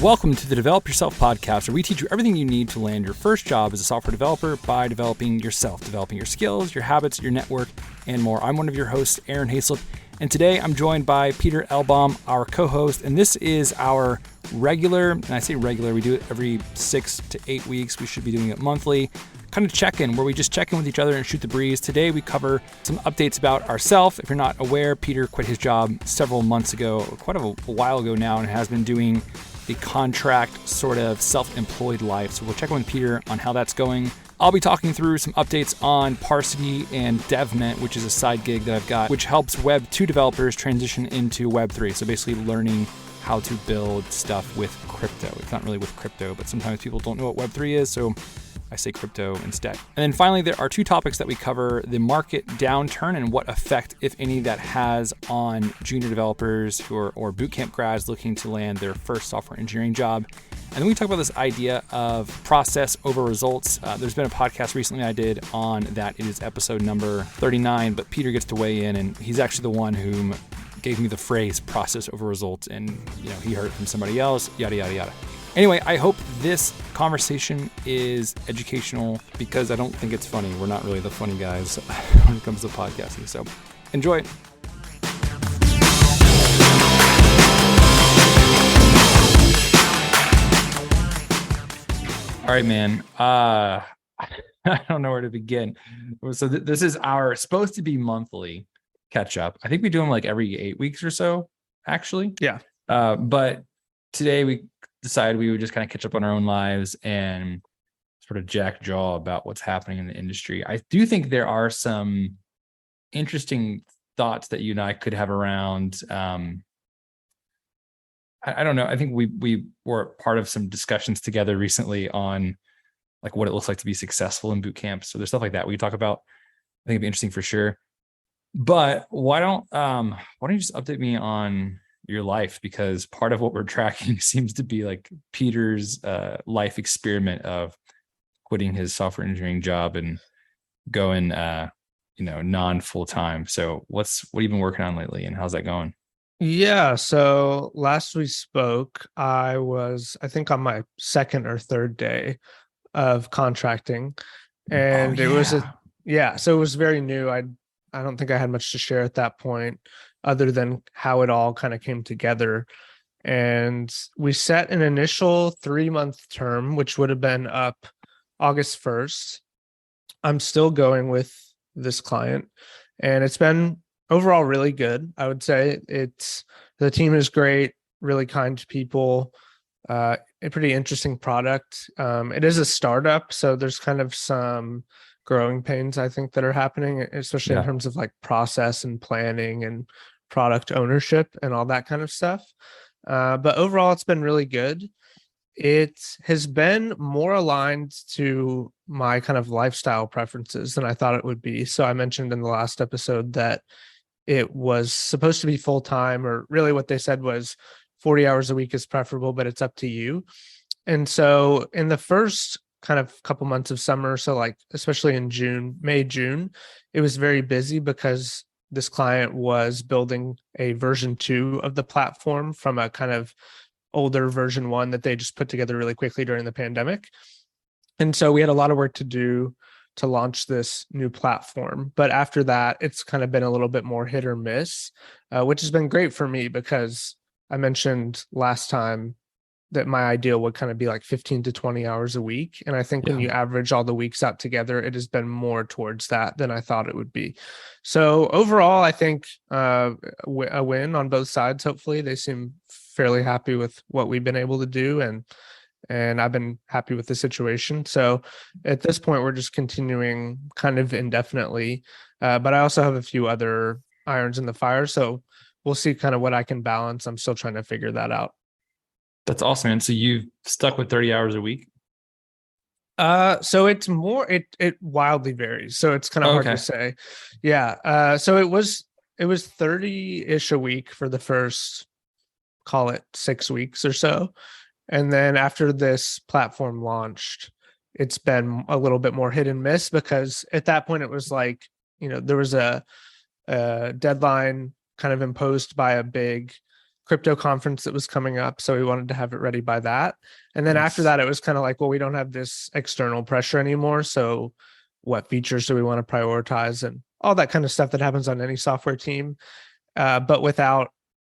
Welcome to the Develop Yourself podcast, where we teach you everything you need to land your first job as a software developer by developing yourself, developing your skills, your habits, your network, and more. I'm one of your hosts, Aaron Hayslip, and today I'm joined by Peter Elbaum, our co-host, and this is our regular, and I say regular, we do it every 6 to 8 weeks. We should be doing it monthly, kind of check-in, where we just check in with each other and shoot the breeze. Today we cover some updates about ourselves. If you're not aware, Peter quit his job several months ago, quite a while ago now, and has been doing the contract sort of self-employed life. So we'll check in with Peter on how that's going. I'll be talking through some updates on Parsity and devMint, which is a side gig that I've got, which helps Web 2 developers transition into Web 3. So basically learning how to build stuff with crypto. It's not really with crypto, but sometimes people don't know what Web 3 is, so I say crypto instead. And then finally, there are two topics that we cover: the market downturn and what effect, if any, that has on junior developers or bootcamp grads looking to land their first software engineering job. And then we talk about this idea of process over results. There's been a podcast recently I did on that. It is episode number 39, but Peter gets to weigh in, and he's actually the one who gave me the phrase process over results, and he heard it from somebody else, yada, yada, yada. Anyway, I hope this conversation is educational, because I don't think it's funny. We're not really the funny guys when it comes to podcasting. So enjoy. All right, man. I don't know where to begin. So this is our supposed to be monthly catch up. I think we do them like every 8 weeks or so, actually. Yeah. But today we decided we would just kind of catch up on our own lives and sort of jack jaw about what's happening in the industry. I do think there are some interesting thoughts that you and I could have around. I don't know. I think we were part of some discussions together recently on like what it looks like to be successful in boot camp. So there's stuff like that we could talk about. I think it'd be interesting for sure. But why don't you just update me on your life, because part of what we're tracking seems to be like Peter's life experiment of quitting his software engineering job and going non full-time. So what have you been working on lately, and how's that going? Yeah. So last we spoke, I think on my second or third day of contracting, and it was so it was very new. I don't think I had much to share at that point, other than how it all kind of came together. And we set an initial 3-month term, which would have been up August 1st. I'm still going with this client, and it's been overall really good. I would say the team is great, really kind people, a pretty interesting product. It is a startup, so there's kind of some growing pains, I think, that are happening, especially in terms of like process and planning and product ownership and all that kind of stuff. But overall, it's been really good. It has been more aligned to my kind of lifestyle preferences than I thought it would be. So I mentioned in the last episode that it was supposed to be full-time, or really what they said was 40 hours a week is preferable, but it's up to you. And so in the first kind of couple months of summer, so like especially in May, June, it was very busy because this client was building a version 2 of the platform from a kind of older version 1 that they just put together really quickly during the pandemic. And so we had a lot of work to do to launch this new platform. But after that, it's kind of been a little bit more hit or miss, which has been great for me, because I mentioned last time that my ideal would kind of be like 15 to 20 hours a week. And I think when you average all the weeks out together, it has been more towards that than I thought it would be. So overall, I think a win on both sides. Hopefully they seem fairly happy with what we've been able to do, and I've been happy with the situation. So at this point, we're just continuing kind of indefinitely. But I also have a few other irons in the fire. So we'll see kind of what I can balance. I'm still trying to figure that out. That's awesome, man. So you've stuck with 30 hours a week? So it's more, it wildly varies. So it's kind of hard to say. Yeah. So it was 30-ish a week for the first, call it 6 weeks or so. And then after this platform launched, it's been a little bit more hit and miss, because at that point it was like, there was a deadline kind of imposed by a big crypto conference that was coming up. So we wanted to have it ready by that. And then after Nice. that, it was kind of like, well, we don't have this external pressure anymore. So what features do we want to prioritize and all that kind of stuff that happens on any software team. But without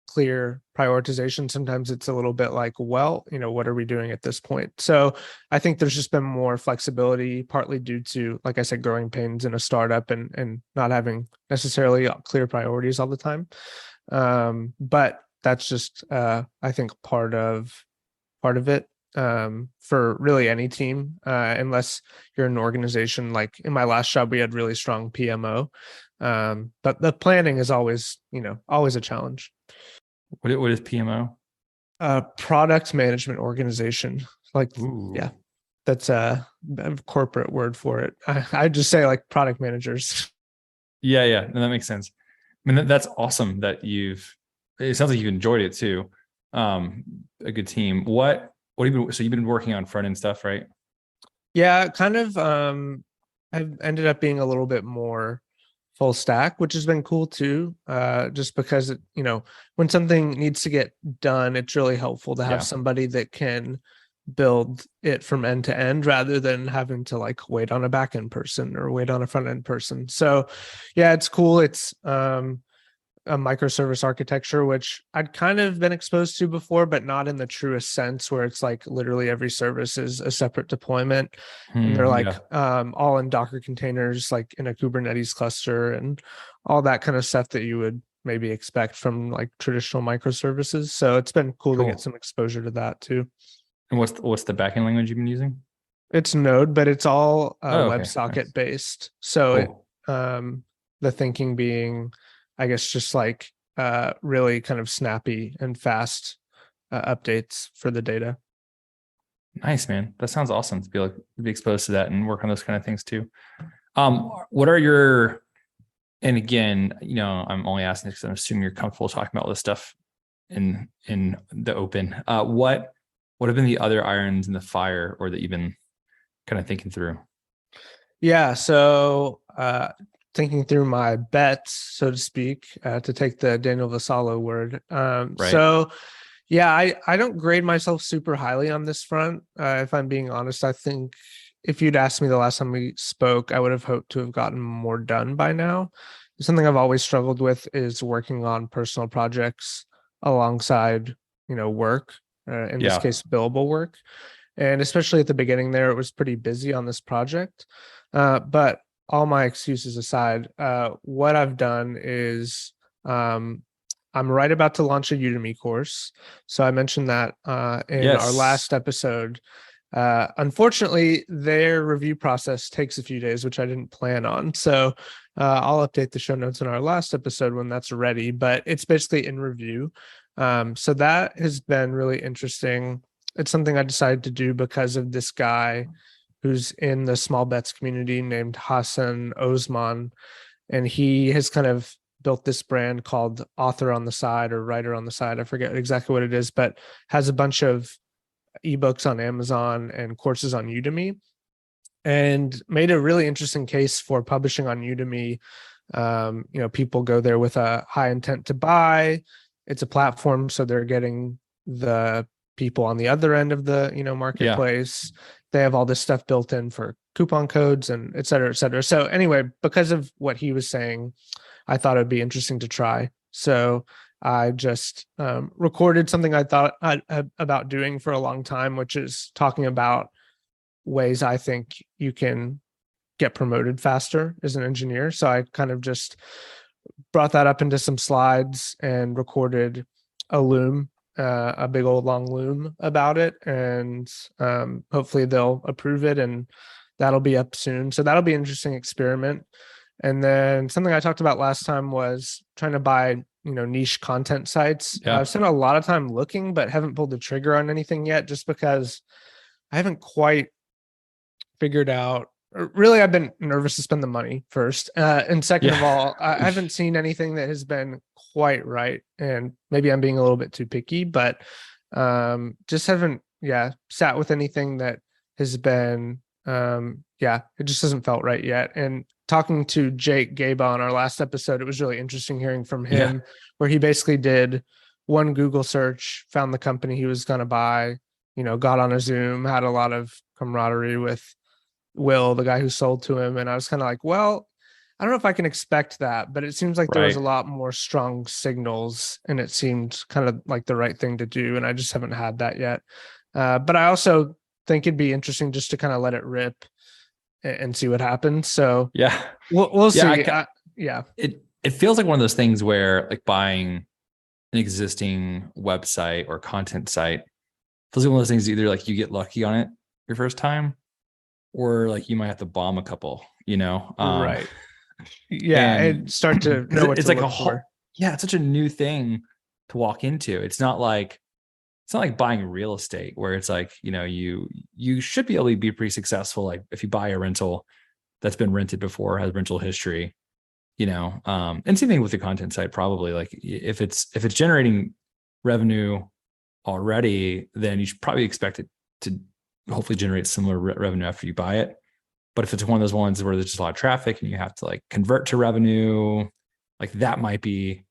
clear prioritization, sometimes it's a little bit like, well, what are we doing at this point? So I think there's just been more flexibility, partly due to, like I said, growing pains in a startup and not having necessarily clear priorities all the time. But that's just I think part of it, for really any team, unless you're an organization. Like in my last job, we had really strong PMO, but the planning is always a challenge. What is PMO? Product management organization. Like, Ooh. yeah, that's a corporate word for it. I just say like product managers. Yeah. No, that makes sense. I mean, that's awesome that it sounds like you enjoyed it too. A good team. So you've been working on front end stuff, right? Yeah, kind of. I've ended up being a little bit more full stack, which has been cool too. Just because when something needs to get done, it's really helpful to have somebody that can build it from end to end rather than having to like wait on a back end person or wait on a front end person. So yeah, it's cool. It's a microservice architecture, which I'd kind of been exposed to before, but not in the truest sense, where it's like literally every service is a separate deployment, and they're like all in Docker containers, like in a Kubernetes cluster, and all that kind of stuff that you would maybe expect from like traditional microservices. So it's been cool to get some exposure to that too. And what's the backend language you've been using? It's Node, but it's all Okay. WebSocket Nice. based. So Cool. the thinking being, I guess, just like really kind of snappy and fast updates for the data. Nice, man. That sounds awesome to be exposed to that and work on those kind of things too. What are your, and again, I'm only asking because I'm assuming you're comfortable talking about all this stuff in the open. What have been the other irons in the fire, or that you've been kind of thinking through? Yeah. So thinking through my bets, so to speak, to take the Daniel Vassallo word. Right. So yeah, I don't grade myself super highly on this front. If I'm being honest, I think if you'd asked me the last time we spoke, I would have hoped to have gotten more done by now. Something I've always struggled with is working on personal projects alongside, work, in this case, billable work. And especially at the beginning there, it was pretty busy on this project. But all my excuses aside, what I've done is I'm right about to launch a Udemy course. So I mentioned that in our last episode. Unfortunately, their review process takes a few days, which I didn't plan on. So I'll update the show notes in our last episode when that's ready, but it's basically in review. So that has been really interesting. It's something I decided to do because of this guy who's in the small bets community named Hassan Osman. And he has kind of built this brand called Author on the Side or Writer on the Side. I forget exactly what it is, but has a bunch of ebooks on Amazon and courses on Udemy, and made a really interesting case for publishing on Udemy. People go there with a high intent to buy. It's a platform, so they're getting the people on the other end of the marketplace. They have all this stuff built in for coupon codes and et cetera, et cetera. So anyway, because of what he was saying, I thought it'd be interesting to try. So I just recorded something I thought about doing for a long time, which is talking about ways I think you can get promoted faster as an engineer. So I kind of just brought that up into some slides and recorded a loom, a big old long loom about it. And hopefully they'll approve it, and that'll be up soon. So that'll be an interesting experiment. And then something I talked about last time was trying to buy, niche content sites. I've spent a lot of time looking, but haven't pulled the trigger on anything yet, just because I haven't quite figured out. Really, I've been nervous to spend the money first. And second of all, I haven't seen anything that has been quite right. And maybe I'm being a little bit too picky, but just haven't, sat with anything that has been, it just hasn't felt right yet. And talking to Jake Gaba on our last episode, it was really interesting hearing from him, where he basically did one Google search, found the company he was going to buy, got on a Zoom, had a lot of camaraderie with Will, the guy who sold to him. And I was kind of like, well, I don't know if I can expect that, but it seems like there was a lot more strong signals and it seemed kind of like the right thing to do. And I just haven't had that yet. But I also think it'd be interesting just to kind of let it rip and see what happens. So yeah, we'll see. Yeah. It feels like one of those things where like buying an existing website or content site feels like one of those things, either like you get lucky on it your first time, or like you might have to bomb a couple, right. Yeah. And start to know what it's to like look for. It's such a new thing to walk into. It's not like buying real estate where it's like, you should be able to be pretty successful. Like if you buy a rental that's been rented before, has rental history, and same thing with the content site, probably like if it's generating revenue already, then you should probably expect it to hopefully generate similar revenue after you buy it. But if it's one of those ones where there's just a lot of traffic and you have to like convert to revenue, like that might be,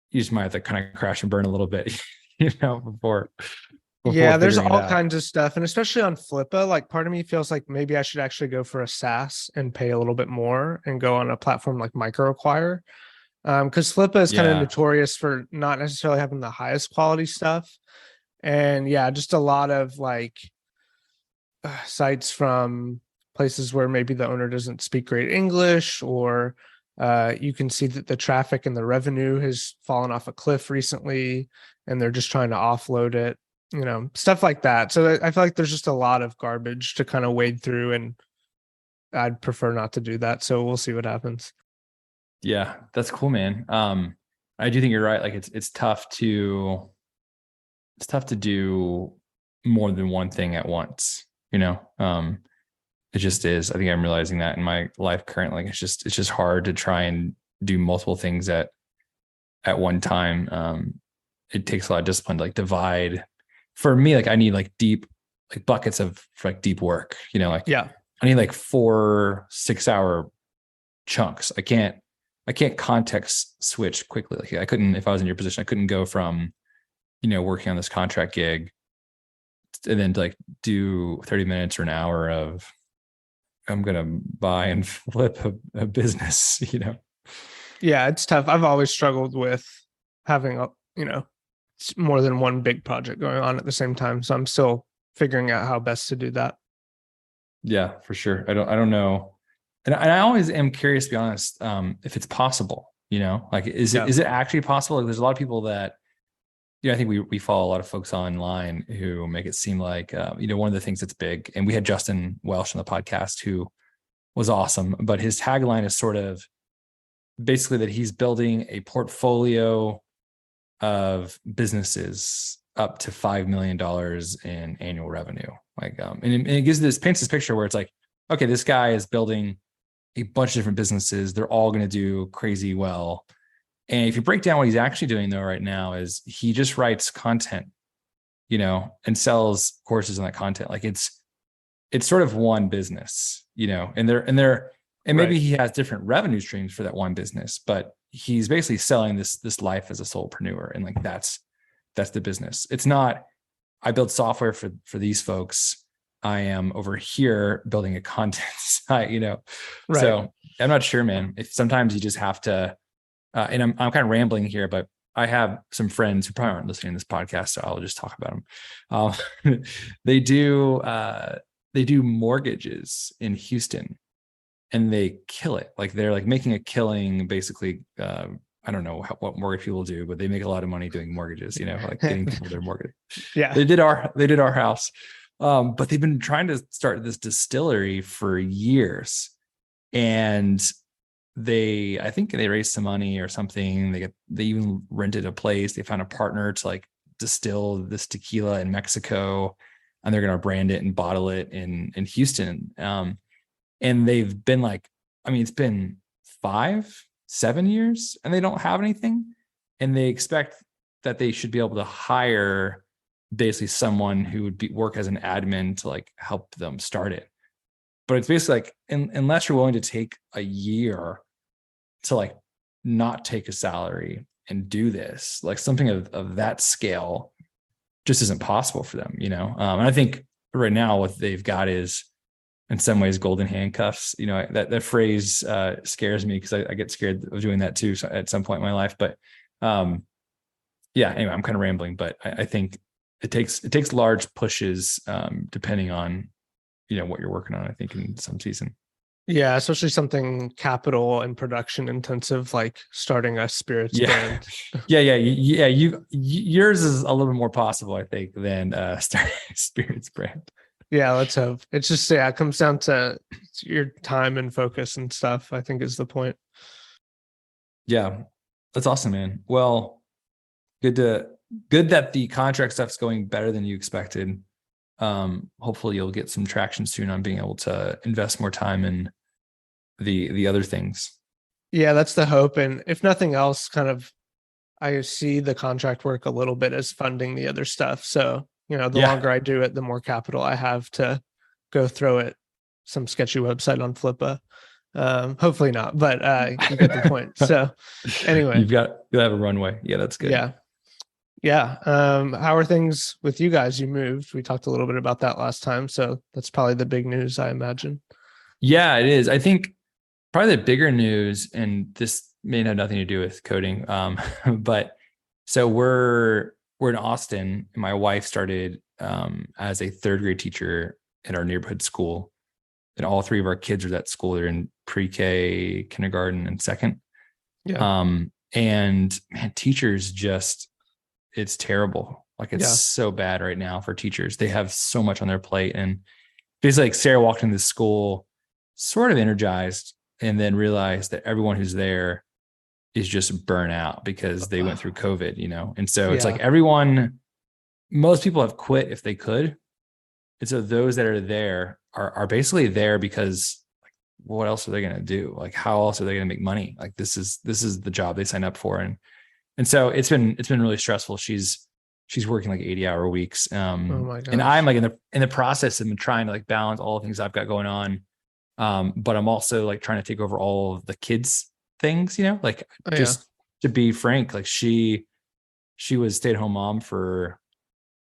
you just might have to kind of crash and burn a little bit, before yeah, there's all kinds of stuff. And especially on Flippa, like part of me feels like maybe I should actually go for a SaaS and pay a little bit more and go on a platform like MicroAcquire. Because Flippa is kind of notorious for not necessarily having the highest quality stuff. And yeah, just a lot of like sites from places where maybe the owner doesn't speak great English, or you can see that the traffic and the revenue has fallen off a cliff recently and they're just trying to offload it, stuff like that. So I feel like there's just a lot of garbage to kind of wade through, and I'd prefer not to do that. So we'll see what happens. Yeah, that's cool, man. I do think you're right. Like it's tough to do more than one thing at once, it just is. I think I'm realizing that in my life currently. It's just hard to try and do multiple things at one time. It takes a lot of discipline to like divide. For me, like I need like deep, like buckets of like deep work, I need like 4 6-hour chunks. I can't context switch quickly. Like I couldn't, if I was in your position, I couldn't go from, working on this contract gig and then like do 30 minutes or an hour of, I'm going to buy and flip a business, Yeah, it's tough. I've always struggled with having more than one big project going on at the same time. So I'm still figuring out how best to do that. Yeah, for sure. I don't know. And I always am curious, to be honest, if it's possible, like, is it actually possible? Like, there's a lot of people that, I think we follow a lot of folks online who make it seem like, one of the things that's big, and we had Justin Welsh on the podcast who was awesome, but his tagline is sort of basically that he's building a portfolio of businesses up to $5 million in annual revenue. Like, and it paints this picture where it's like, okay, this guy is building a bunch of different businesses. They're all going to do crazy well. And if you break down what he's actually doing though right now, is he just writes content, and sells courses on that content. Like it's sort of one business, and maybe he has different revenue streams for that one business, but he's basically selling this life as a solopreneur. And like, that's the business. It's not, I build software for these folks. I am over here building a content site, Right. So I'm not sure, man, if sometimes you just have to, and I'm kind of rambling here, but I have some friends who probably aren't listening to this podcast, so I'll just talk about them. They do mortgages in Houston, and they kill it. Like they're like making a killing, basically. I don't know what mortgage people do, but they make a lot of money doing mortgages. Like getting people their mortgage. Yeah, they did our house, but they've been trying to start this distillery for years, and I think they raised some money or something. They even rented a place. They found a partner to like distill this tequila in Mexico, and they're going to brand it and bottle it in Houston. And they've been like, I mean, it's been 5-7 years and they don't have anything. And they expect that they should be able to hire basically someone who would work as an admin to like help them start it. But it's basically like, unless you're willing to take a year to like not take a salary and do this. Like something of that scale just isn't possible for them, you know? And I think right now what they've got is in some ways golden handcuffs. You know, that phrase scares me because I get scared of doing that too at some point in my life. But yeah, anyway, I'm kind of rambling, but I think it takes large pushes depending on, you know, what you're working on, I think in some season. Yeah, especially something capital and production intensive, like starting a spirits brand. Yours is a little bit more possible, I think, than starting a spirits brand. Yeah, let's hope. It's just, it comes down to your time and focus and stuff, I think is the point. Yeah, that's awesome, man. Well, good that the contract stuff's going better than you expected. Hopefully you'll get some traction soon on being able to invest more time in the other things. Yeah, that's the hope. And if nothing else, kind of, I see the contract work a little bit as funding the other stuff. So, you know, the longer I do it, the more capital I have to go throw at some sketchy website on Flippa. Hopefully not, but you get the point. So anyway, you'll have a runway. Yeah, that's good. Yeah. How are things with you guys? You moved. We talked a little bit about that last time. So that's probably the big news, I imagine. Yeah, it is. I think probably the bigger news, and this may have nothing to do with coding, but so we're in Austin. And my wife started as a third grade teacher at our neighborhood school, and all three of our kids are at school. They're in pre-K, kindergarten, and second. Yeah. And man, teachers just, it's terrible. Like it's so bad right now for teachers. They have so much on their plate, and basically, like Sarah walked into the school sort of energized, and then realized that everyone who's there is just burnt out because they went through COVID, you know? And so it's like most people have quit if they could. And so those that are there are basically there because like, what else are they going to do? Like, how else are they going to make money? Like this is the job they signed up for. And so it's been really stressful. She's working like 80-hour weeks. And I'm like in the process of trying to like balance all the things I've got going on. But I'm also like trying to take over all of the kids' things, you know, like to be frank, like she was stay-at-home mom for,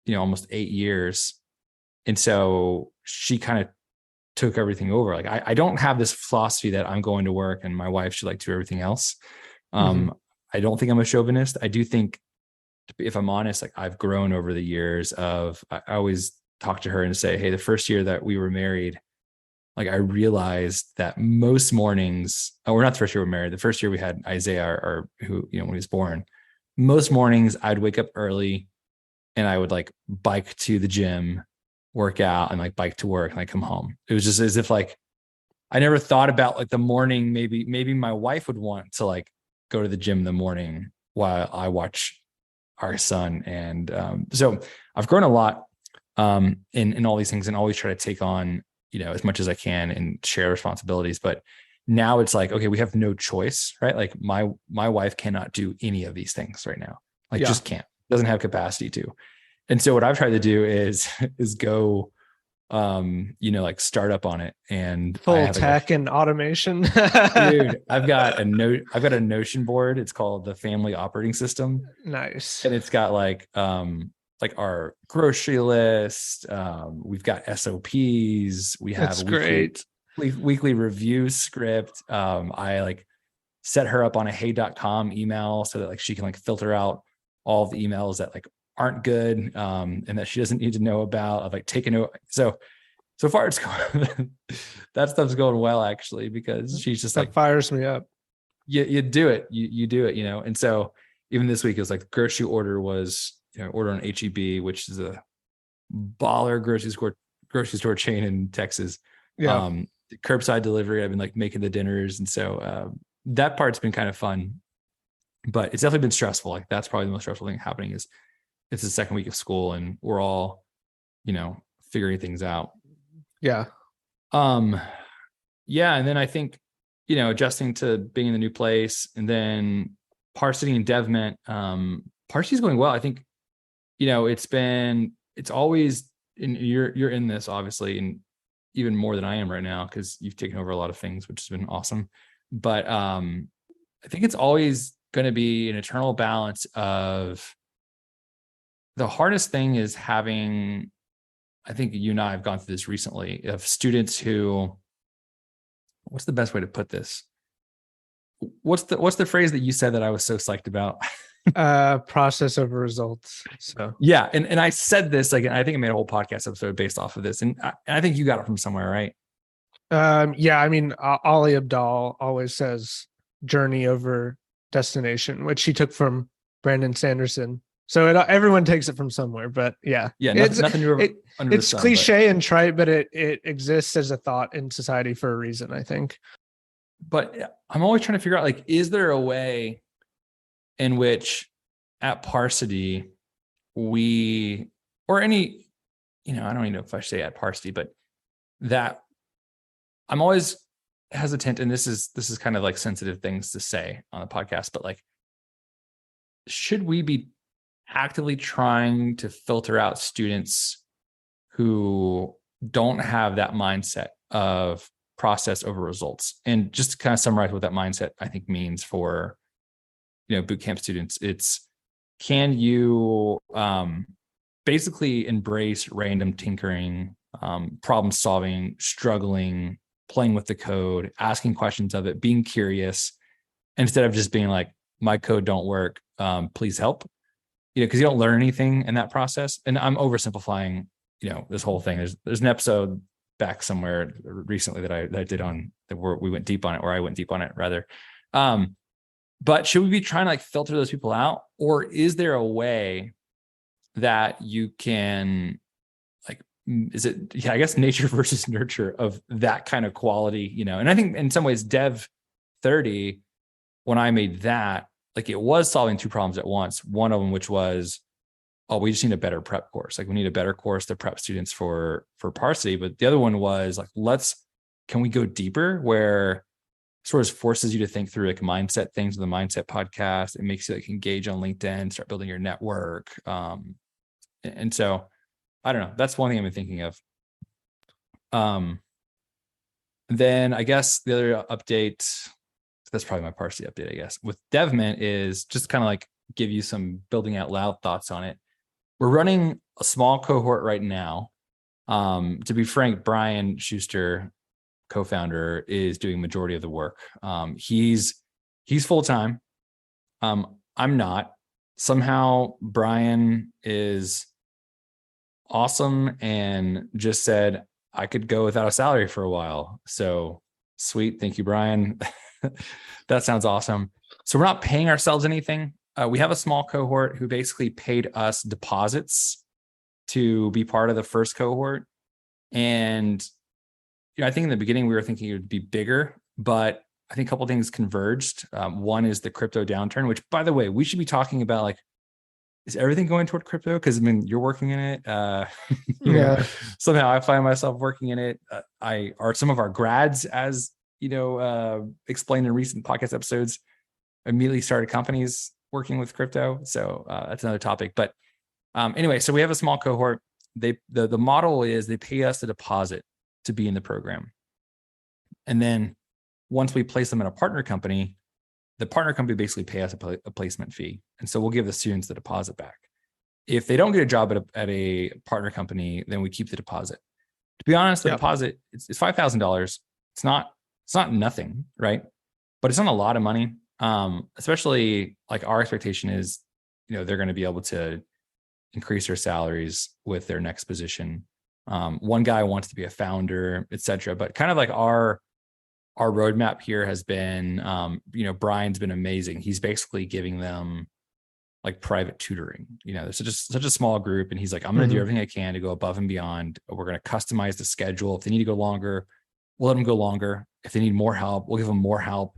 you know, almost 8 years. And so she kind of took everything over. Like I don't have this philosophy that I'm going to work and my wife should like do everything else. I don't think I'm a chauvinist. I do think, if I'm honest, like I've grown over the years of, I always talk to her and say, hey, the first year that we were married, like I realized that most mornings, we're not the first year we were married. The first year we had Isaiah, or who, you know, when he was born, most mornings I'd wake up early and I would like bike to the gym, work out, and like bike to work, and I come home. It was just as if like, I never thought about like the morning, maybe my wife would want to like go to the gym in the morning while I watch our son. And so I've grown a lot in all these things, and always try to take on, you know, as much as I can and share responsibilities. But now it's like, okay, we have no choice, right? Like my wife cannot do any of these things right now. Like just can't, doesn't have capacity to. And so what I've tried to do is go, you know, like start up on it, and full tech and automation. Dude, I've got a Notion board. It's called the Family Operating System. Nice. And it's got like our grocery list. We've got SOPs. We have weekly review script. I like set her up on a hey.com email so that like she can like filter out all of the emails that like aren't good and that she doesn't need to know about. I've like taken note. So far it's going, that stuff's going well actually, because she's just that fires me up. You do it. You do it, you know? And so even this week it was like the grocery order was, you know, order on HEB, which is a baller grocery store chain in Texas. Curbside delivery. I've been like making the dinners. And so that part's been kind of fun, but it's definitely been stressful. Like that's probably the most stressful thing happening is it's the second week of school and we're all, you know, figuring things out. Yeah. And then I think, you know, adjusting to being in the new place, and then Parsity and devMint, Parsity's going well. I think, you know, it's always, and you're in this obviously, and even more than I am right now, because you've taken over a lot of things, which has been awesome. But I think it's always going to be an eternal balance of the hardest thing is having, I think you and I have gone through this recently, of students who, what's the best way to put this? What's the phrase that you said that I was so psyched about? Process over results. So yeah. And I said this, like, I think I made a whole podcast episode based off of this. And I think you got it from somewhere, right? Yeah, I mean, Ali Abdaal always says journey over destination, which he took from Brandon Sanderson. So everyone takes it from somewhere, but yeah, nothing new under the sun, cliche and trite, but it exists as a thought in society for a reason, I think. But I'm always trying to figure out, like, is there a way in which at Parsity we, or any, I don't even know if I should say at Parsity, but that I'm always hesitant, and this is kind of like sensitive things to say on the podcast, but like, should we be actively trying to filter out students who don't have that mindset of process over results? And just to kind of summarize what that mindset I think means for, bootcamp students, it's, can you basically embrace random tinkering, problem solving, struggling, playing with the code, asking questions of it, being curious, instead of just being like, my code don't work, please help, because you don't learn anything in that process. And I'm oversimplifying, this whole thing. There's an episode back somewhere recently that I did on that where we went deep on it, or I went deep on it rather. But should we be trying to like filter those people out, or is there a way that you can, like, is it, I guess, nature versus nurture of that kind of quality, and I think in some ways Dev 30, when I made that, like, it was solving two problems at once. One of them, which was, oh, we just need a better prep course. Like, we need a better course to prep students for Parsity. But the other one was like, can we go deeper, where sort of forces you to think through like mindset things with the mindset podcast. It makes you like engage on LinkedIn, start building your network. And so I don't know, that's one thing I've been thinking of. Then I guess the other update, that's probably my Parsity update, I guess, with devMint, is just kind of like give you some building out loud thoughts on it. We're running a small cohort right now. To be frank, Brian Schuster, co-founder, is doing majority of the work. He's full-time. I'm not. Somehow Brian is awesome and just said I could go without a salary for a while. So sweet. Thank you, Brian. That sounds awesome. So we're not paying ourselves anything. We have a small cohort who basically paid us deposits to be part of the first cohort. And I think in the beginning we were thinking it would be bigger, but I think a couple of things converged. One is the crypto downturn, which, by the way, we should be talking about, like, is everything going toward crypto? Because I mean, you're working in it. Yeah. Somehow I find myself working in it. Are some of our grads, as explained in recent podcast episodes, immediately started companies working with crypto. So that's another topic. But anyway, so we have a small cohort. The model is they pay us a deposit to be in the program. And then once we place them in a partner company, the partner company basically pay us a placement fee. And so we'll give the students the deposit back. If they don't get a job at a partner company, then we keep the deposit. To be honest, the deposit, it's $5,000. It's not nothing, right? But it's not a lot of money. Especially, like, our expectation is, they're going to be able to increase their salaries with their next position. One guy wants to be a founder, et cetera. But kind of like our roadmap here has been, Brian's been amazing. He's basically giving them like private tutoring. There's such a small group, and he's like, I'm going to do everything I can to go above and beyond. We're going to customize the schedule. If they need to go longer, we'll let them go longer. If they need more help, we'll give them more help.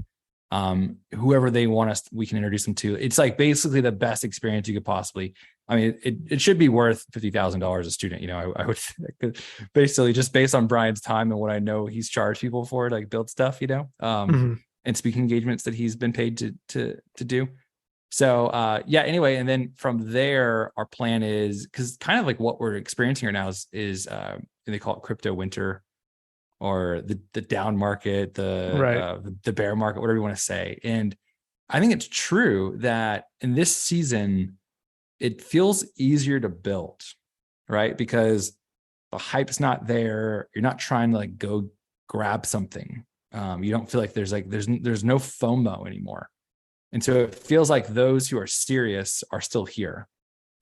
Whoever they want us, we can introduce them to. It's like basically the best experience you could possibly. I mean, it should be worth $50,000 a student. I would basically, just based on Brian's time and what I know he's charged people for, like, build stuff, and speaking engagements that he's been paid to do. So anyway, and then from there, our plan is, because kind of like what we're experiencing right now is they call it crypto winter, or the down market, the bear market, whatever you want to say. And I think it's true that in this season, it feels easier to build, right? Because the hype's not there. You're not trying to like go grab something. You don't feel like there's no FOMO anymore. And so it feels like those who are serious are still here,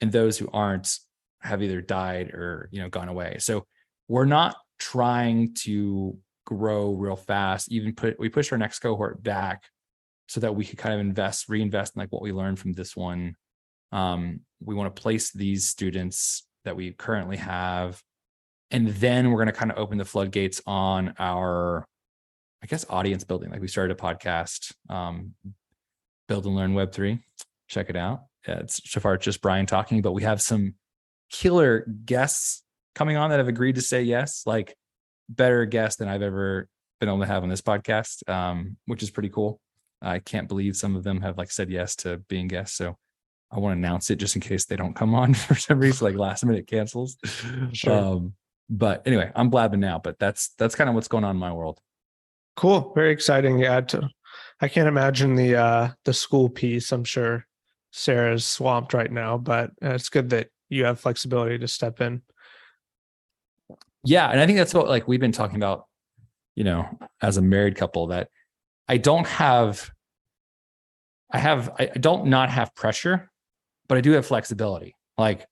and those who aren't have either died or, gone away. So we're not trying to grow real fast. We pushed our next cohort back so that we could kind of reinvest in like what we learned from this one. We want to place these students that we currently have, and then we're going to kind of open the floodgates on our, I guess, audience building. Like we started a podcast, Build and Learn Web3. Check it out. So far it's just Brian talking, but we have some killer guests coming on that have agreed to say yes, like better guests than I've ever been able to have on this podcast, which is pretty cool. I can't believe some of them have like said yes to being guests. So I want to announce it just in case they don't come on for some reason, like last minute cancels. Sure. But anyway, I'm blabbing now, but that's kind of what's going on in my world. Cool. Very exciting. Yeah. I can't imagine the school piece. I'm sure Sarah's swamped right now, but it's good that you have flexibility to step in. Yeah. And I think that's what like we've been talking about, as a married couple, that I don't not have pressure, but I do have flexibility. Like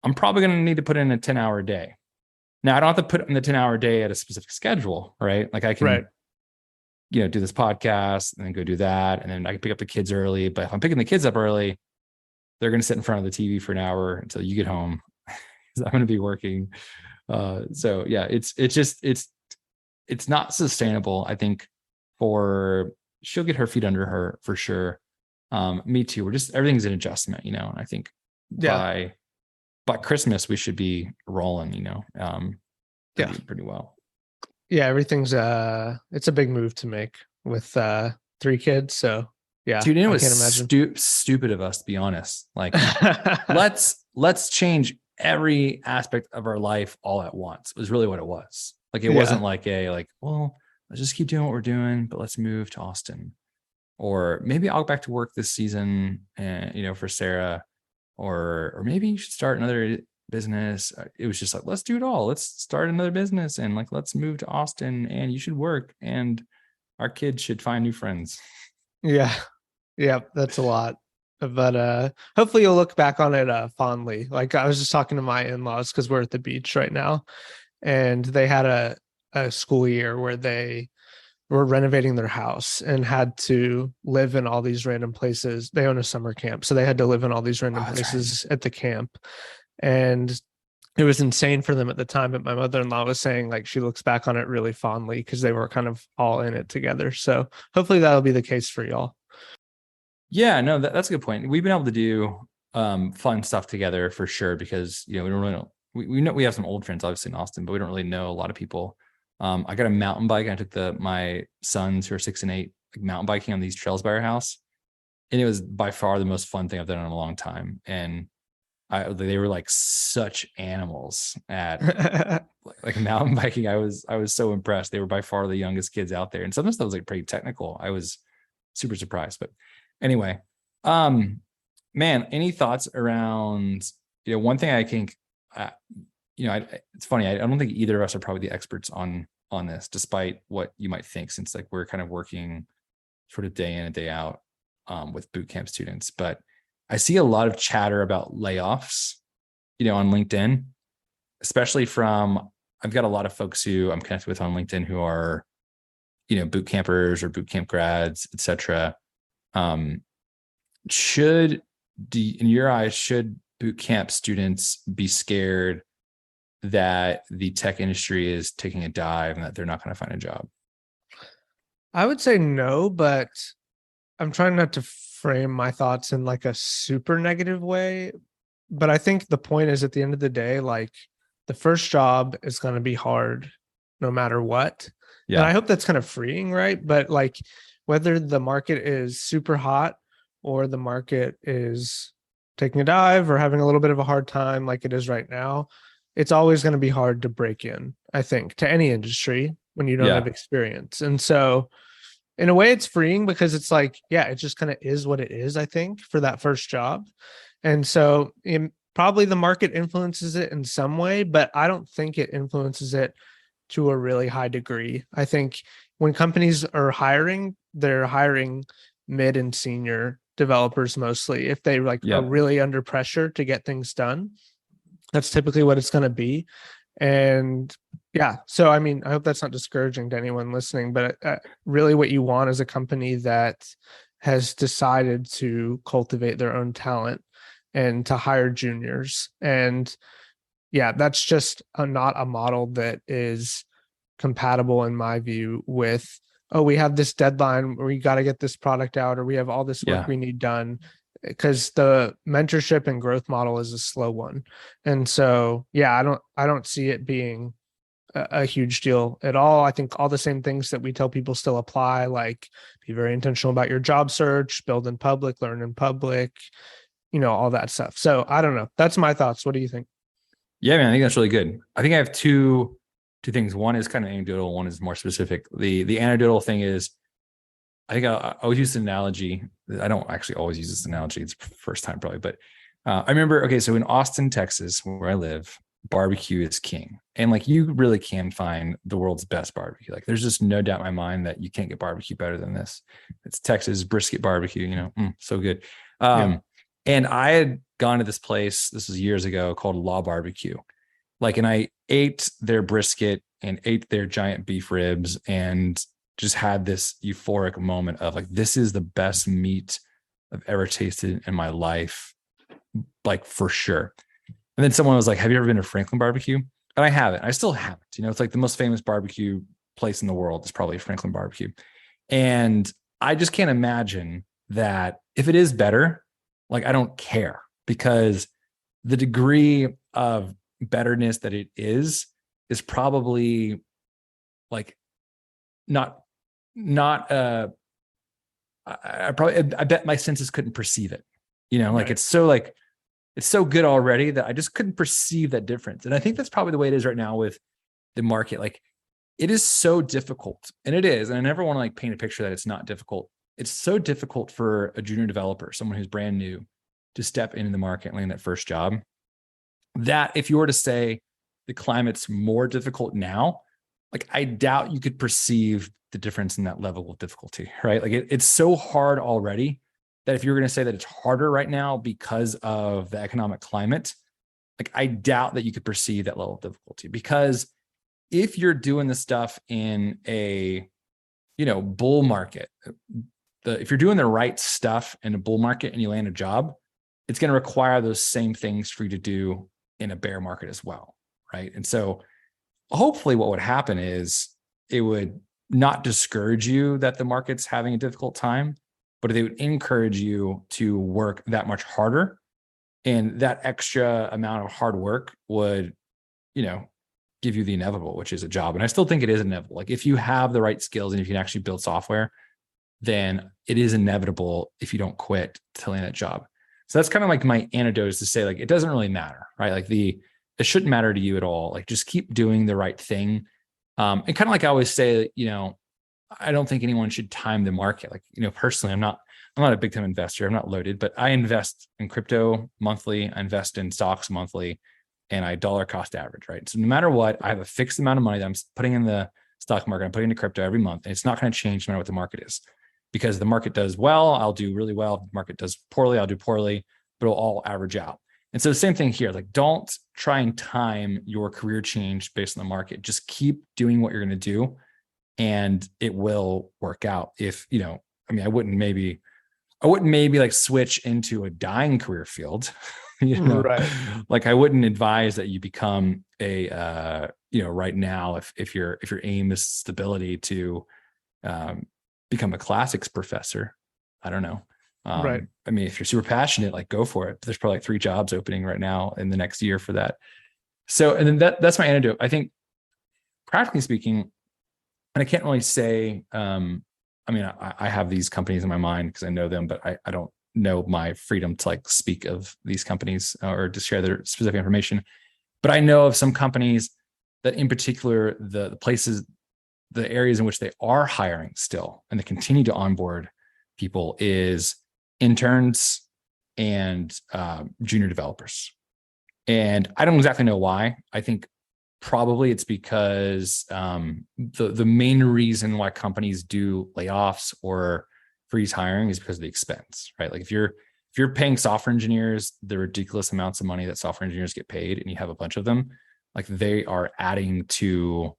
I'm probably going to need to put in a 10-hour day. Now I don't have to put in the 10-hour day at a specific schedule, right? Like I can, do this podcast and then go do that. And then I can pick up the kids early, but if I'm picking the kids up early, they're going to sit in front of the TV for an hour until you get home. I'm going to be working. So yeah, it's not sustainable. I think she'll get her feet under her for sure. Me too. Everything's an adjustment, and I think by Christmas we should be rolling, pretty well. Yeah, everything's it's a big move to make with 3 kids. So yeah, dude, it was stupid of us, to be honest. Like let's change every aspect of our life all at once. It was really what it was. Like it wasn't like well, let's just keep doing what we're doing, but let's move to Austin. Or maybe I'll go back to work this season, and for Sarah, or maybe you should start another business. It was just like, let's do it all. Let's start another business, and like, let's move to Austin, and you should work, and our kids should find new friends. Yeah. That's a lot, but hopefully you'll look back on it fondly. Like I was just talking to my in-laws because we're at the beach right now, and they had a school year where they were renovating their house and had to live in all these random places. They own a summer camp, so they had to live in all these random places at the camp. And it was insane for them at the time. But my mother-in-law was saying like she looks back on it really fondly because they were kind of all in it together. So hopefully that'll be the case for y'all. Yeah, no, that's a good point. We've been able to do fun stuff together for sure, because we don't really know. We know we have some old friends obviously in Austin, but we don't really know a lot of people. I got a mountain bike. I took my sons who are 6 and 8 mountain biking on these trails by our house, and it was by far the most fun thing I've done in a long time. And they were like such animals at like mountain biking. I was so impressed. They were by far the youngest kids out there, and sometimes that was like pretty technical. I was super surprised. But anyway, man, any thoughts around one thing I think it's funny. I don't think either of us are probably the experts on this, despite what you might think, since like we're kind of working sort of day in and day out with bootcamp students. But I see a lot of chatter about layoffs, on LinkedIn, especially I've got a lot of folks who I'm connected with on LinkedIn who are, boot campers or bootcamp grads, etc. In your eyes, should bootcamp students be scared that the tech industry is taking a dive and that they're not going to find a job? I would say no, but I'm trying not to frame my thoughts in like a super negative way. But I think the point is, at the end of the day, like the first job is going to be hard no matter what. Yeah. And I hope that's kind of freeing, right? But like whether the market is super hot or the market is taking a dive or having a little bit of a hard time like it is right now, it's always going to be hard to break in, I think, to any industry when you don't have experience. And so in a way it's freeing because it's like, yeah, it just kind of is what it is, I think, for that first job. And so probably the market influences it in some way, but I don't think it influences it to a really high degree. I think when companies are hiring, they're hiring mid and senior developers mostly. If they like are Yeah. really under pressure to get things done, that's typically what it's going to be. And yeah, so I mean, I hope that's not discouraging to anyone listening, but really what you want is a company that has decided to cultivate their own talent and to hire juniors. And yeah, that's just not a model that is compatible in my view with, oh, we have this deadline where we got to get this product out, or we have all this work Yeah. we need done, because the mentorship and growth model is a slow one. And so yeah, I don't see it being a huge deal at all. I think all the same things that we tell people still apply, like be very intentional about your job search, build in public, learn in public, all that stuff. So I don't know, that's my thoughts. What do you think? Yeah, man, I think that's really good. I think I have two things. One is kind of anecdotal, one is more specific. The anecdotal thing is, I think I always use the analogy. I don't actually always use this analogy. It's the first time probably, but I remember, okay, so in Austin, Texas, where I live, barbecue is king. And like, you really can find the world's best barbecue. Like, there's just no doubt in my mind that you can't get barbecue better than this. It's Texas brisket barbecue, so good. Yeah. And I had gone to this place, this was years ago, called Law Barbecue. And I ate their brisket and ate their giant beef ribs and just had this euphoric moment of like, this is the best meat I've ever tasted in my life, like for sure. And then someone was like, have you ever been to Franklin Barbecue? And I haven't. I still haven't. It's like the most famous barbecue place in the world is probably Franklin Barbecue. And I just can't imagine that if it is better, like, I don't care, because the degree of betterness that it is probably like not I bet my senses couldn't perceive it. Like, Right. it's so good already that I just couldn't perceive that difference. And I think that's probably the way it is right now with the market. Like, it is so difficult, and it is, and I never want to like paint a picture that it's not difficult. It's so difficult for a junior developer, someone who's brand new, to step into the market and land that first job, that if you were to say the climate's more difficult now, like, I doubt you could perceive the difference in that level of difficulty, right? Like, it's so hard already that if you were going to say that it's harder right now because of the economic climate, like, I doubt that you could perceive that level of difficulty. Because if you're doing the stuff in a, bull market, if you're doing the right stuff in a bull market and you land a job, it's going to require those same things for you to do in a bear market as well, right? And so hopefully what would happen is it would not discourage you that the market's having a difficult time, but they would encourage you to work that much harder. And that extra amount of hard work would, give you the inevitable, which is a job. And I still think it is inevitable. Like, if you have the right skills and if you can actually build software, then it is inevitable if you don't quit to land that job. So that's kind of like my antidote, is to say, like, it doesn't really matter, right? Like, it shouldn't matter to you at all. Like, just keep doing the right thing. And kind of like I always say, I don't think anyone should time the market. Like, personally, I'm not a big time investor. I'm not loaded, but I invest in crypto monthly. I invest in stocks monthly, and I dollar cost average, right? So no matter what, I have a fixed amount of money that I'm putting in the stock market. I'm putting into crypto every month, and it's not going to change no matter what the market is. Because if the market does well, I'll do really well. If the market does poorly, I'll do poorly, but it'll all average out. And so the same thing here, like, don't try and time your career change based on the market. Just keep doing what you're going to do, and it will work out. If, I wouldn't maybe like switch into a dying career field, Right. like, I wouldn't advise that you become a, right now, if your aim is stability, to, become a classics professor. I don't know. Right. If you're super passionate, like, go for it. There's probably like 3 jobs opening right now in the next year for that. So, and then that's my antidote. I think, practically speaking, and I can't really say, I have these companies in my mind because I know them, but I don't know my freedom to like speak of these companies or to share their specific information. But I know of some companies that, in particular, the places the areas in which they are hiring still, and they continue to onboard people, is interns and junior developers. And I don't exactly know why. I think probably it's because the main reason why companies do layoffs or freeze hiring is because of the expense, right? Like if you're paying software engineers the ridiculous amounts of money that software engineers get paid, and you have a bunch of them, like they are adding to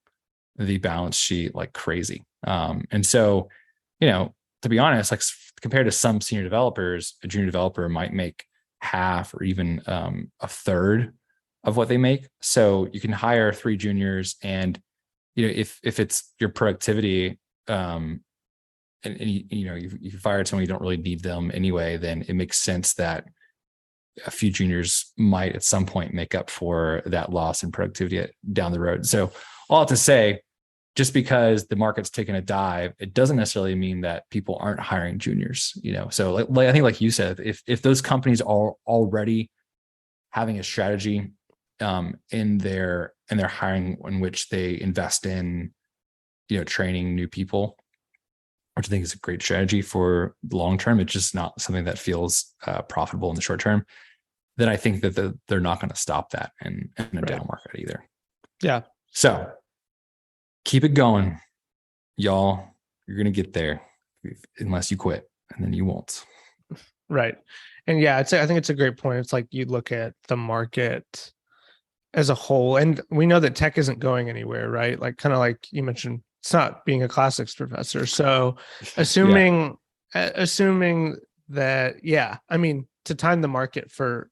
the balance sheet like crazy. And so, to be honest, like compared to some senior developers, a junior developer might make half or even a third of what they make. So you can hire 3 juniors, and if it's your productivity, and you fired someone, you don't really need them anyway, then it makes sense that a few juniors might at some point make up for that loss in productivity down the road. So all to say, just because the market's taken a dive, it doesn't necessarily mean that people aren't hiring juniors. So like I think, like you said, if those companies are already having a strategy in their hiring in which they invest in training new people, which I think is a great strategy for the long term, it's just not something that feels profitable in the short term, then I think that they're not going to stop that in a down market either. Yeah. So keep it going, y'all. You're going to get there unless you quit, and then you won't. Right. And yeah, I think it's a great point. It's like you look at the market as a whole, and we know that tech isn't going anywhere, right? Like kind of like you mentioned, it's not being a classics professor. So assuming that, I mean, to time the market for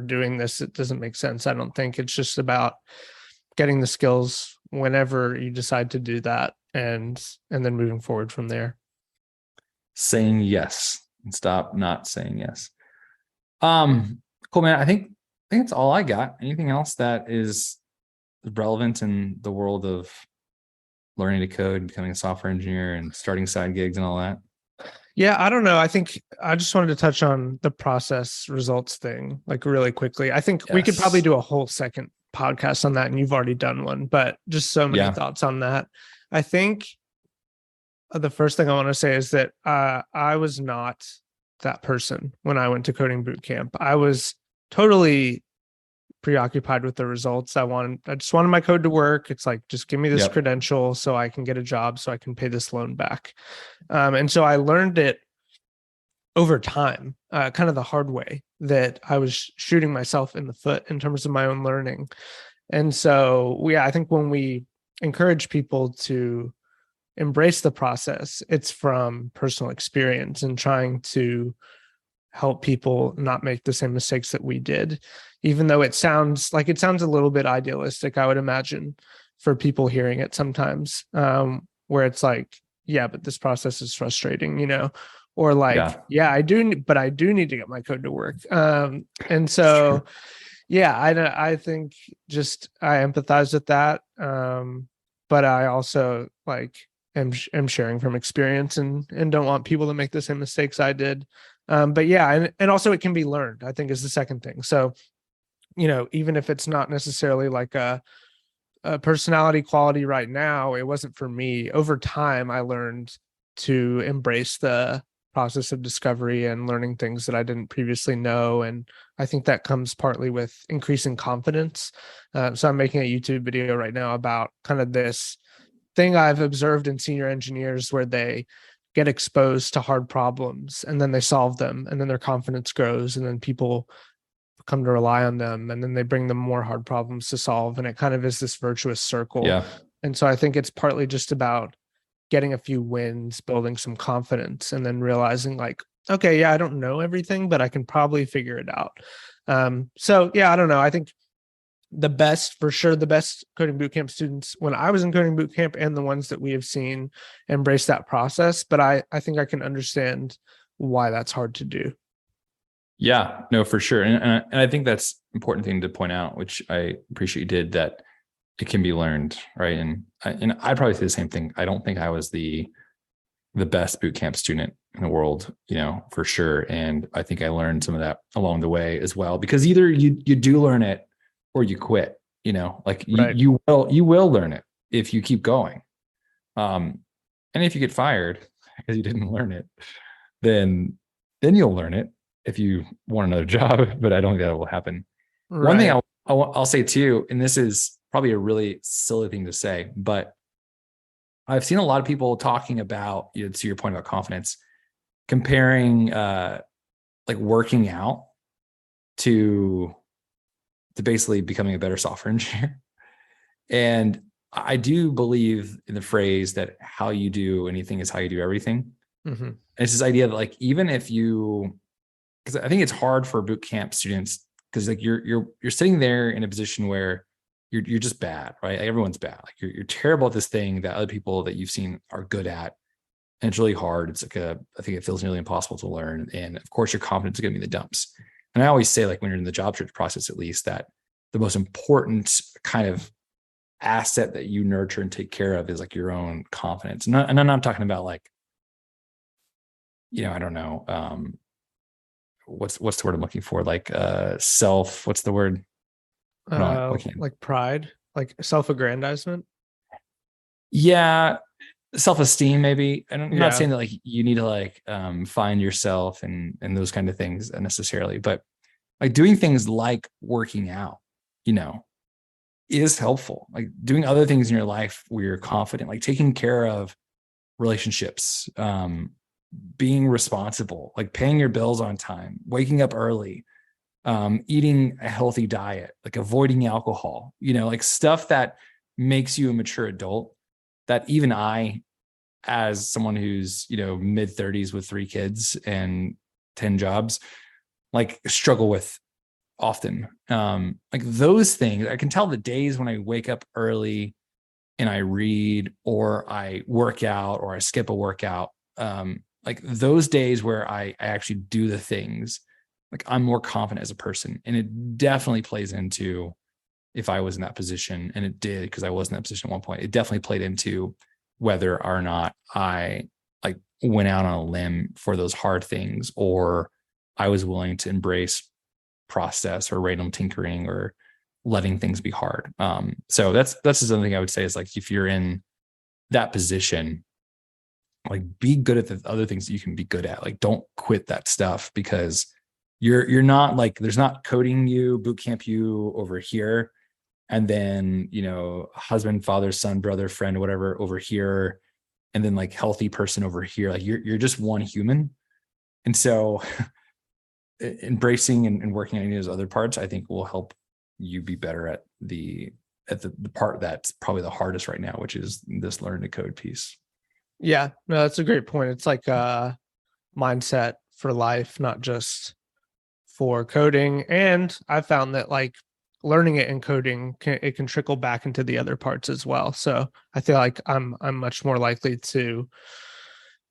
doing this, it doesn't make sense. I don't think. It's just about getting the skills whenever you decide to do that, and then moving forward from there. Saying yes and stop not saying yes. Cool, man. I think that's all I got. Anything else that is relevant in the world of learning to code, becoming a software engineer, and starting side gigs and all that? Yeah, I don't know. I think I just wanted to touch on the process results thing, like really quickly. I think we could probably do a whole second podcast on that, and you've already done one, but just so many thoughts on that. I think the first thing I want to say is that I was not that person when I went to coding bootcamp. I was totally preoccupied with the results. I just wanted my code to work. It's like, just give me this credential so I can get a job, so I can pay this loan back. And so I learned it over time, kind of the hard way, that I was shooting myself in the foot in terms of my own learning. And so, I think when we encourage people to embrace the process, it's from personal experience and trying to help people not make the same mistakes that we did, even though it sounds a little bit idealistic, I would imagine, for people hearing it sometimes, where it's like, but this process is frustrating, or like, I do need to get my code to work. And so, I think just I empathize with that. But I also am sharing from experience and don't want people to make the same mistakes I did. But and also it can be learned, I think, is the second thing. So, even if it's not necessarily like a personality quality right now, it wasn't for me. Over time, I learned to embrace the process of discovery and learning things that I didn't previously know. And I think that comes partly with increasing confidence. So I'm making a YouTube video right now about kind of this thing I've observed in senior engineers, where they get exposed to hard problems and then they solve them, and then their confidence grows, and then people come to rely on them, and then they bring them more hard problems to solve. And it kind of is this virtuous circle. Yeah. And so I think it's partly just about getting a few wins, building some confidence, and then realizing like, okay, I don't know everything, but I can probably figure it out. So I don't know. I think the best coding bootcamp students when I was in coding bootcamp, and the ones that we have seen, embrace that process. But I think I can understand why that's hard to do. Yeah, no, for sure. And I think that's an important thing to point out, which I appreciate you did, that it can be learned, right? And I'd probably say the same thing. I don't think I was the best bootcamp student in the world, for sure. And I think I learned some of that along the way as well, because either you do learn it or you quit, you will learn it if you keep going. And if you get fired because you didn't learn it, then you'll learn it if you want another job. But I don't think that will happen. Right. One thing I'll say too, and this is probably a really silly thing to say, but I've seen a lot of people talking about, to your point about confidence, comparing like working out to basically becoming a better software engineer. And I do believe in the phrase that how you do anything is how you do everything. Mm-hmm. And it's this idea that like, even if you, because I think it's hard for boot camp students, because like you're sitting there in a position where you're just bad, right? Like everyone's bad. Like you're terrible at this thing that other people that you've seen are good at. And it's really hard. It's like I think it feels nearly impossible to learn. And of course your confidence is going to be in the dumps. And I always say, like when you're in the job search process, at least, that the most important kind of asset that you nurture and take care of is like your own confidence. And I'm not talking about like, I don't know, what's the word I'm looking for? Like what's the word? Like pride, like self-aggrandizement. Yeah. Self-esteem, maybe. I'm not saying that like you need to like find yourself and those kind of things necessarily, but like doing things like working out, is helpful. Like doing other things in your life where you're confident, like taking care of relationships, being responsible, like paying your bills on time, waking up early, eating a healthy diet, like avoiding alcohol, like stuff that makes you a mature adult, that even I, as someone who's, mid 30s with 3 kids and 10 jobs, like struggle with often. Like those things, I can tell the days when I wake up early and I read, or I work out, or I skip a workout, like those days where I actually do the things, like I'm more confident as a person. And it definitely plays into, if I was in that position, and it did, because I was in that position at one point, it definitely played into whether or not I like went out on a limb for those hard things, or I was willing to embrace process or random tinkering or letting things be hard. So that's just something I would say is like, if you're in that position, like be good at the other things that you can be good at. Like don't quit that stuff, because you're not like, there's not coding you, bootcamp you over here, and then, husband, father, son, brother, friend, whatever over here, and then like healthy person over here. Like you're just one human. And so embracing and working on any of those other parts, I think will help you be better at the part that's probably the hardest right now, which is this learn to code piece. Yeah, no, that's a great point. It's like a mindset for life, not just for coding. And I found that like learning it in coding, it can trickle back into the other parts as well. So I feel like I'm much more likely to,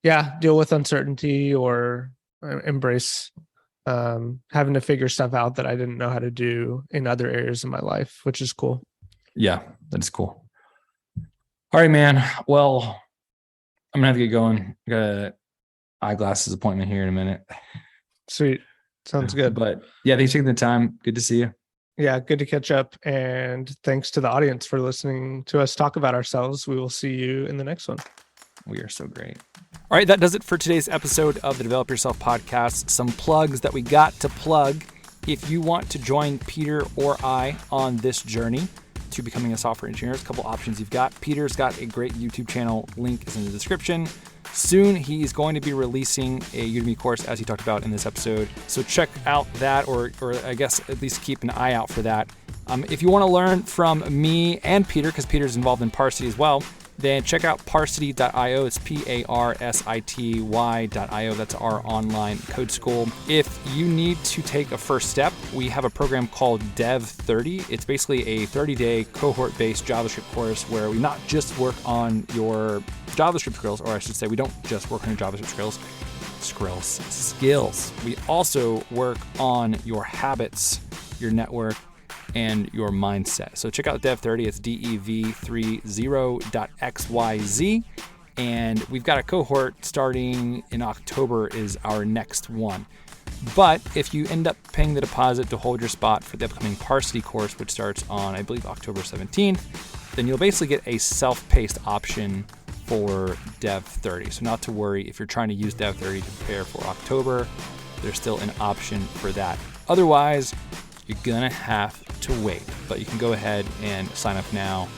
deal with uncertainty or embrace having to figure stuff out that I didn't know how to do in other areas of my life, which is cool. Yeah, that's cool. All right, man. Well, I'm gonna have to get going. I got an eyeglasses appointment here in a minute. Sweet. Sounds good. But yeah, thanks for taking the time. Good to see you. Yeah, good to catch up. And thanks to the audience for listening to us talk about ourselves. We will see you in the next one. We are so great. All right, that does it for today's episode of the Develop Yourself podcast. Some plugs that we got to plug. If you want to join Peter or I on this journey to becoming a software engineer, there's a couple options you've got. Peter's got a great YouTube channel. Link is in the description. Soon, he's going to be releasing a Udemy course, as he talked about in this episode. So check out that, or I guess at least keep an eye out for that. If you want to learn from me and Peter, because Peter's involved in Parsity as well, then check out parsity.io. It's parsity.io. That's our online code school. If you need to take a first step, we have a program called Dev30. It's basically a 30-day cohort-based JavaScript course where we not just work on your JavaScript skills, or I should say we don't just work on your JavaScript skills. We also work on your habits, your network, and your mindset. So check out Dev30. It's dev30.xyz. And we've got a cohort starting in October is our next one. But if you end up paying the deposit to hold your spot for the upcoming Parsity course, which starts on, I believe, October 17th, then you'll basically get a self-paced option for Dev 30. So not to worry if you're trying to use Dev 30 to prepare for October, there's still an option for that. Otherwise, you're gonna have to wait, but you can go ahead and sign up now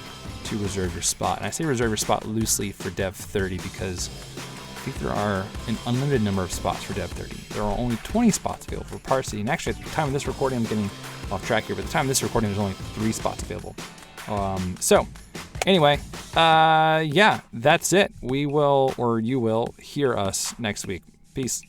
to reserve your spot. And I say reserve your spot loosely for Dev 30 because I think there are an unlimited number of spots for Dev 30. There are only 20 spots available for Parsi, and actually at the time of this recording, I'm getting off track here, but at the time of this recording, there's only 3 spots available. So anyway, yeah, that's it. We will, or you will, hear us next week. Peace.